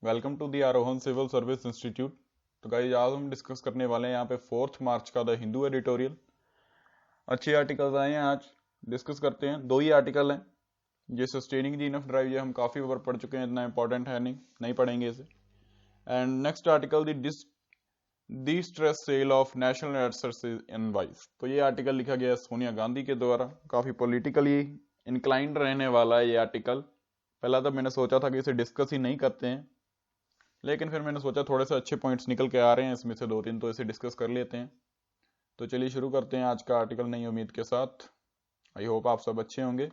Welcome to the Arohan civil service institute. तो guys आज हम डिस्कस करने वाले हैं यहाँ पे 4 मार्च का द हिंदू एडिटोरियल। अच्छे आर्टिकल्स आए हैं, आज डिस्कस करते हैं। 2 ही आर्टिकल हैं। ये सस्टेनिंग दी इनफ ड्राइव, ये हम काफ़ी बार पढ़ चुके हैं, इतना इंपॉर्टेंट है नहीं पढ़ेंगे इसे। And next article the stress sale of national assets in wise. तो ये आर्टिकल लिखा गया है सोनिया गांधी के द्वारा। काफ़ी पॉलिटिकली इंक्लाइंड रहने वाला है ये आर्टिकल। पहला तो मैंने सोचा था कि इसे डिस्कस ही नहीं करते हैं, लेकिन फिर मैंने सोचा थोड़े से अच्छे पॉइंट्स निकल के आ रहे हैं इसमें से 2-3, तो इसे डिस्कस कर लेते हैं। तो चलिए शुरू करते हैं आज का आर्टिकल नई उम्मीद के साथ। आई होप आप सब अच्छे होंगे।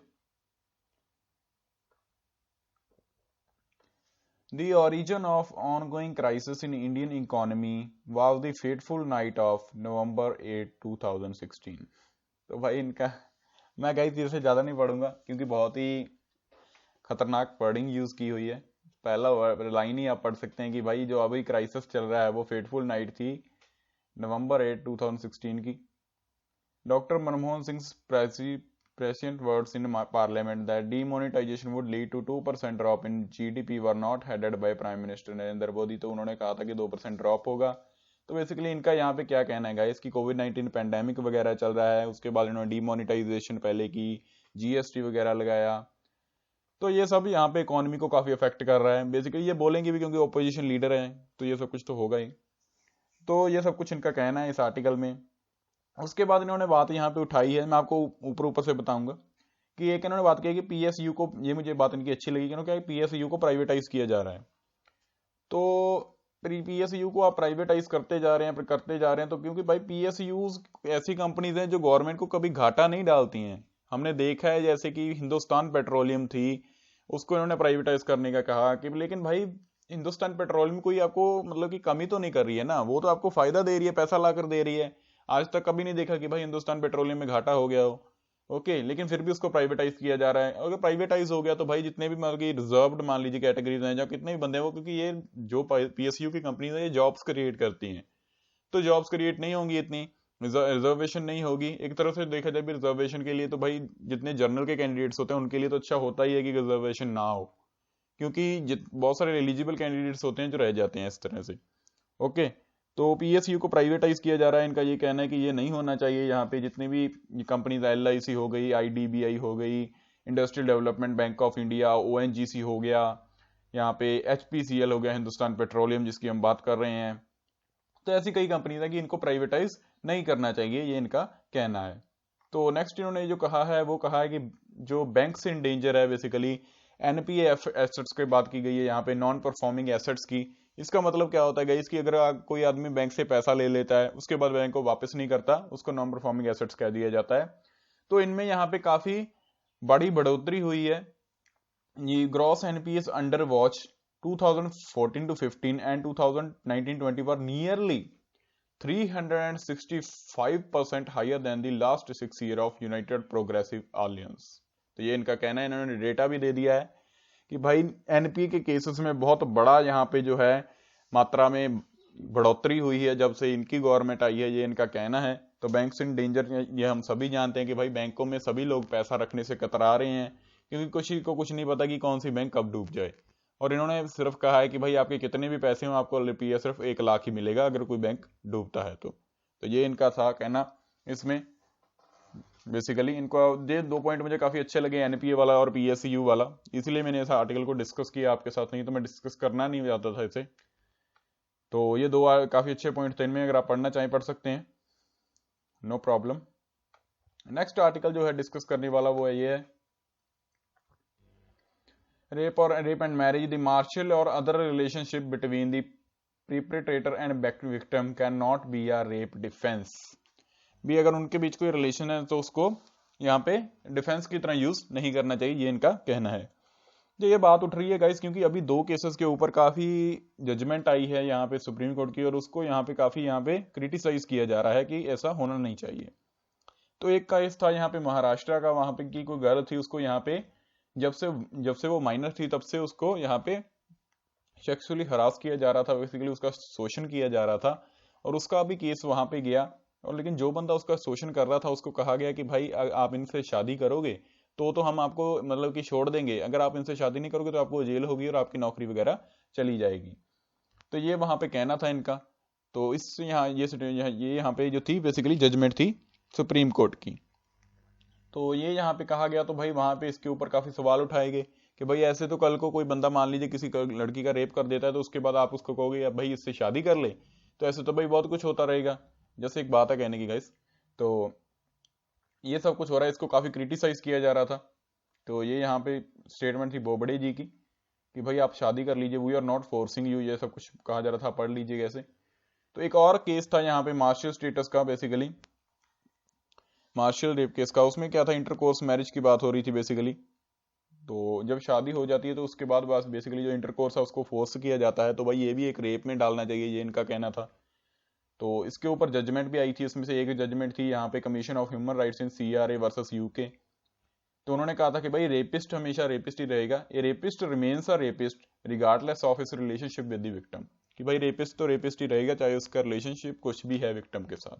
The origin of ongoing crisis in Indian economy was the fateful night of November 8, 2016। तो भाई इनका मैं गाइस तीर से ज़्यादा नहीं पढ़ूंगा क्योंकि बहुत ही खतरनाक वर्डिंग यूज़ की हुई है। पहला लाइन ही आप पढ़ सकते हैं कि भाई जो अभी क्राइसिस चल रहा है वो फेटफुल नाइट थी नवंबर 8, 2016 की। Doctor Manmohan Singh prescient words in parliament that demonetization would lead to 2% drop in GDP were not headed by Prime Minister Narendra Modi. तो उन्होंने कहा था कि 2% ड्रॉप होगा। तो बेसिकली इनका यहाँ पे क्या कहना है गाइस कि कोविड-19 पैंडेमिक वगैरह चल रहा है, उसके बाद इन्होंने डीमोनेटाइजेशन पहले की, जीएसटी वगैरह लगाया, तो ये सब यहाँ पे इकोनॉमी को काफी अफेक्ट कर रहा है। बेसिकली ये बोलेंगे भी क्योंकि ओपोजिशन लीडर है, तो ये सब कुछ तो होगा ही। तो ये सब कुछ इनका कहना है इस आर्टिकल में। उसके बाद इन्होंने बात यहाँ पे उठाई है, मैं आपको ऊपर ऊपर से बताऊंगा कि एक इन्होंने बात की है कि पीएसयू को, ये मुझे बात इनकी अच्छी लगी कि क्या पीएसयू को प्राइवेटाइज किया जा रहा है। तो पीएसयू को आप प्राइवेटाइज करते जा रहे हैं तो क्योंकि भाई पीएसयू ऐसी कंपनीज हैं जो गवर्नमेंट को कभी घाटा नहीं डालती हैं। हमने देखा है जैसे कि हिंदुस्तान पेट्रोलियम थी, उसको इन्होंने प्राइवेटाइज करने का कहा कि लेकिन भाई हिंदुस्तान पेट्रोलियम कोई आपको मतलब कि कमी तो नहीं कर रही है ना, वो तो आपको फायदा दे रही है, पैसा ला कर दे रही है। आज तक कभी नहीं देखा कि भाई हिंदुस्तान पेट्रोलियम में घाटा हो गया हो। ओके, लेकिन फिर भी उसको प्राइवेटाइज किया जा रहा है। अगर प्राइवेटाइज हो गया तो भाई जितने भी मतलब कि रिजर्व्ड मान लीजिए कैटेगरीज हैं, जहाँ कितने भी बंदे हैं वो, क्योंकि ये जो पीएसयू की कंपनीज है ये जॉब्स क्रिएट करती हैं, तो जॉब्स क्रिएट नहीं होंगी, इतनी रिजर्वेशन नहीं होगी। एक तरफ से देखा जाए भी रिजर्वेशन के लिए तो भाई जितने जनरल के कैंडिडेट्स होते हैं उनके लिए तो अच्छा होता ही है कि रिजर्वेशन ना हो, क्योंकि बहुत सारे एलिजिबल कैंडिडेट्स होते हैं जो रह जाते हैं इस तरह से। ओके, तो पीएसयू को प्राइवेटाइज किया जा रहा है। इनका ये कहना है कि ये नहीं होना चाहिए। यहाँ पे जितनी भी कंपनीज एलआईसी हो गई, आईडीबीआई हो गई, industrial development bank of India, ONGC हो गया, यहाँ पे एचपीसीएल हो गया, हिंदुस्तान पेट्रोलियम जिसकी हम बात कर रहे हैं, तो ऐसी कई कंपनीज है कि इनको प्राइवेटाइज नहीं करना चाहिए, ये इनका कहना है। तो नेक्स्ट इन्होंने जो कहा है वो कहा है कि जो बैंक्स इन डेंजर है, बेसिकली एनपीए एसेट्स की बात की गई है यहाँ पे, नॉन परफॉर्मिंग एसेट्स की। इसका मतलब क्या होता है इसकी, अगर कोई आदमी बैंक से पैसा ले लेता है उसके बाद बैंक को वापस नहीं करता, उसको नॉन परफॉर्मिंग एसेट्स कह दिया जाता है। तो इनमें यहाँ पे काफी बड़ी बढ़ोतरी हुई है। ये gross NPS under watch 2014 to 15 and 2019-20 were nearly 365% higher than the last 6 year of United Progressive Alliance। तो ये इनका कहना है, इन्होंने डेटा भी दे दिया है कि भाई एनपीए के केसेस में बहुत बड़ा यहाँ पे जो है मात्रा में बढ़ोतरी हुई है जब से इनकी गवर्नमेंट आई है, ये इनका कहना है। तो बैंक्स इन डेंजर, ये हम सभी जानते हैं कि भाई बैंकों में सभी लोग पैसा रखने से कतरा रहे हैं, क्योंकि किसी को कुछ नहीं पता कि कौन सी बैंक कब डूब जाए। और इन्होंने सिर्फ कहा है कि भाई आपके कितने भी पैसे हो आपको रुपया सिर्फ 1 लाख ही मिलेगा अगर कोई बैंक डूबता है। तो ये इनका था कहना इसमें। बेसिकली इनको ये 2 पॉइंट मुझे काफी अच्छे लगे, एनपीए वाला और पीएसयू वाला, इसलिए मैंने इस आर्टिकल को डिस्कस किया आपके साथ, नहीं तो मैं डिस्कस करना नहीं चाहता था इसे। तो ये 2 काफी अच्छे पॉइंट थे, इनमें अगर आप पढ़ना चाहें पढ़ सकते हैं, नो प्रॉब्लम। नेक्स्ट आर्टिकल जो है डिस्कस करने वाला वो है ये है rape and marriage, the marital और other relationship between the perpetrator and victim can not be a rape defence. भी अगर उनके बीच कोई रिलेशन है तो उसको यहाँ पे डिफेंस की तरह यूज नहीं करना चाहिए, ये इनका कहना है। तो ये बात उठ रही है गाइस क्योंकि अभी 2 केसेस के ऊपर काफी जजमेंट आई है यहाँ पे सुप्रीम कोर्ट की, और उसको यहाँ पे काफी यहाँ पे क्रिटिसाइज किया जा रहा है कि ऐसा होना नहीं चाहिए। तो एक केस था यहाँ पे महाराष्ट्र का, वहां पे की कोई गर्ल थी, उसको यहाँ पे जब से वो माइनर थी तब से उसको यहाँ पे सेक्सुअली हरास किया जा रहा था, बेसिकली उसका शोषण किया जा रहा था, और उसका भी केस वहां पे गया। और लेकिन जो बंदा उसका शोषण कर रहा था उसको कहा गया कि भाई आप इनसे शादी करोगे तो हम आपको मतलब कि छोड़ देंगे, अगर आप इनसे शादी नहीं करोगे तो आपको जेल होगी और आपकी नौकरी वगैरह चली जाएगी। तो ये वहां पे कहना था इनका। तो इस यहाँ ये यहाँ पे जो थी बेसिकली जजमेंट थी सुप्रीम कोर्ट की। तो ये यहाँ पे कहा गया, तो भाई वहां पे इसके ऊपर काफी सवाल उठाए गए कि भाई ऐसे तो कल को कोई बंदा मान लीजिए किसी लड़की का रेप कर देता है, तो उसके बाद आप उसको कहोगे अब भाई इससे शादी कर ले, तो ऐसे तो भाई बहुत कुछ होता रहेगा। जैसे एक बात है कहने की गाइस, तो ये सब कुछ हो रहा है, इसको काफी क्रिटिसाइज किया जा रहा था। तो ये यहाँ पे स्टेटमेंट थी बोबडे जी की कि भाई आप शादी कर लीजिए, we are not forcing you, ये सब कुछ कहा जा रहा था, पढ़ लीजिए कैसे। तो एक और केस था यहाँ पे मार्शल स्टेटस का, बेसिकली मार्शल रेप केस का। उसमें क्या था, इंटरकोर्स मैरिज की बात हो रही थी बेसिकली। तो जब शादी हो जाती है तो उसके बाद बस बेसिकली जो इंटरकोर्स है उसको फोर्स किया जाता है, तो भाई ये भी एक रेप में डालना चाहिए, ये इनका कहना था। तो इसके ऊपर जजमेंट भी आई थी, इसमें से एक जजमेंट थी यहाँ पे commission of human rights in CRA versus UK। तो उन्होंने कहा था कि भाई रेपिस्ट हमेशा रेपिस्ट ही रहेगा, a rapist remains a rapist regardless of his relationship with the victim. कि भाई रेपिस्ट तो रेपिस्ट ही रहेगा चाहे उसका रिलेशनशिप कुछ भी है विक्टिम के साथ।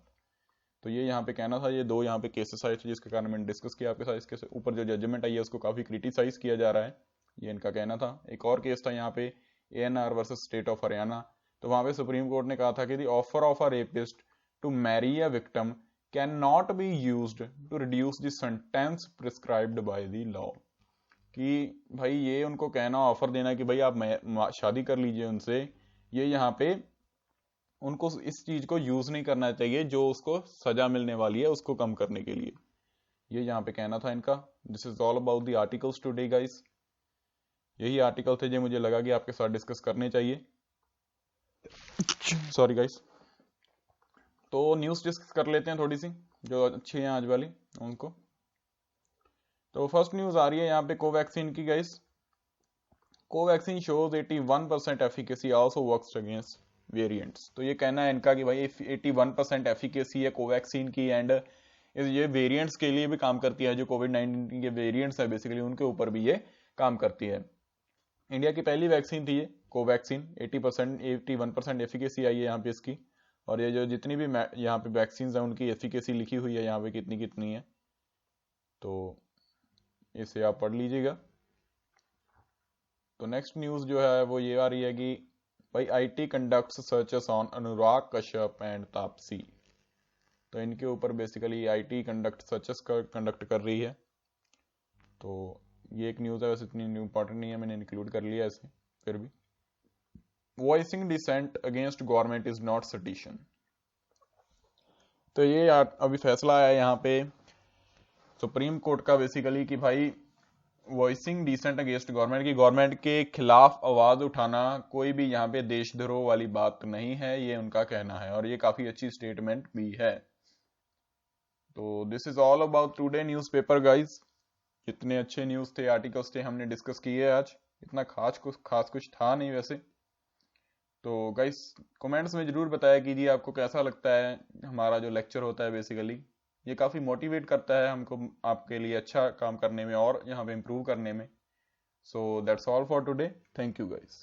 तो ये यहाँ पे कहना था। ये दो यहाँ पे केसेस आए थे जिसके कारण मैंने डिस्कस किया आपके साथ। इसके ऊपर जो जजमेंट आई है उसको काफी क्रिटिसाइज किया जा रहा है, ये इनका कहना था। एक और केस था यहाँ पे ANR versus state of Haryana. तो वहां पे सुप्रीम कोर्ट ने कहा था कि the offer of a rapist to marry a victim can not be used to reduce the sentence prescribed by the law. कि भाई ये उनको कहना, ऑफर देना कि भाई आप शादी कर लीजिए उनसे, ये यहाँ पे उनको इस चीज को यूज नहीं करना चाहिए जो उसको सजा मिलने वाली है उसको कम करने के लिए। ये यहाँ पे कहना था इनका। This is all about the articles today guys. यही आर्टिकल थे जो मुझे लगा कि आपके साथ डिस्कस करने चाहिए। Sorry guys. तो न्यूज डिस्कस कर लेते हैं थोड़ी सी जो अच्छी है आज वाली उनको। तो फर्स्ट न्यूज आ रही है यहाँ पे कोवैक्सीन की guys. Covaxin shows 81% efficacy also works against variants. तो ये कहना है इनका कि भाई 81% एफिकेसी है कोवैक्सीन की, एंड ये वेरिएंट्स के लिए भी काम करती है। जो कोविड-19 के वेरिएंट्स है बेसिकली उनके ऊपर भी ये काम करती है। इंडिया की पहली वैक्सीन थी ये कोवैक्सीन। 81% एफिकेसी आई है यहाँ पे इसकी। और ये जो जितनी भी यहाँ पे वैक्सीन है उनकी एफिकेसी लिखी हुई है यहाँ पे कितनी कितनी है, तो इसे आप पढ़ लीजिएगा। तो नेक्स्ट न्यूज जो है वो ये आ रही है कि भाई IT conducts searches on Anurag Kashyap and Taapsee. तो इनके ऊपर basically IT conduct searches conduct कर रही है। तो ये एक न्यूज है, वैसे इतनी इंपॉर्टेंट नहीं है, मैंने इंक्लूड कर लिया इसे फिर भी। Voicing dissent against government is not sedition. तो ये अभी फैसला आया यहाँ पे सुप्रीम कोर्ट का बेसिकली कि भाई वॉइसिंग डिसेंट अगेंस्ट गवर्नमेंट की, गवर्नमेंट के खिलाफ आवाज उठाना कोई भी यहाँ पे देशद्रोह वाली बात नहीं है, ये उनका कहना है। और ये काफी अच्छी स्टेटमेंट भी है। तो this is all about today newspaper guys. इतने अच्छे न्यूज थे, आर्टिकल्स थे, हमने डिस्कस किए आज। इतना खास कुछ था नहीं वैसे। तो गाइस कमेंट्स में जरूर बताया कीजिए आपको कैसा लगता है हमारा जो लेक्चर होता है। बेसिकली ये काफी मोटिवेट करता है हमको आपके लिए अच्छा काम करने में और यहाँ पे इम्प्रूव करने में। So that's all for today. Thank you guys.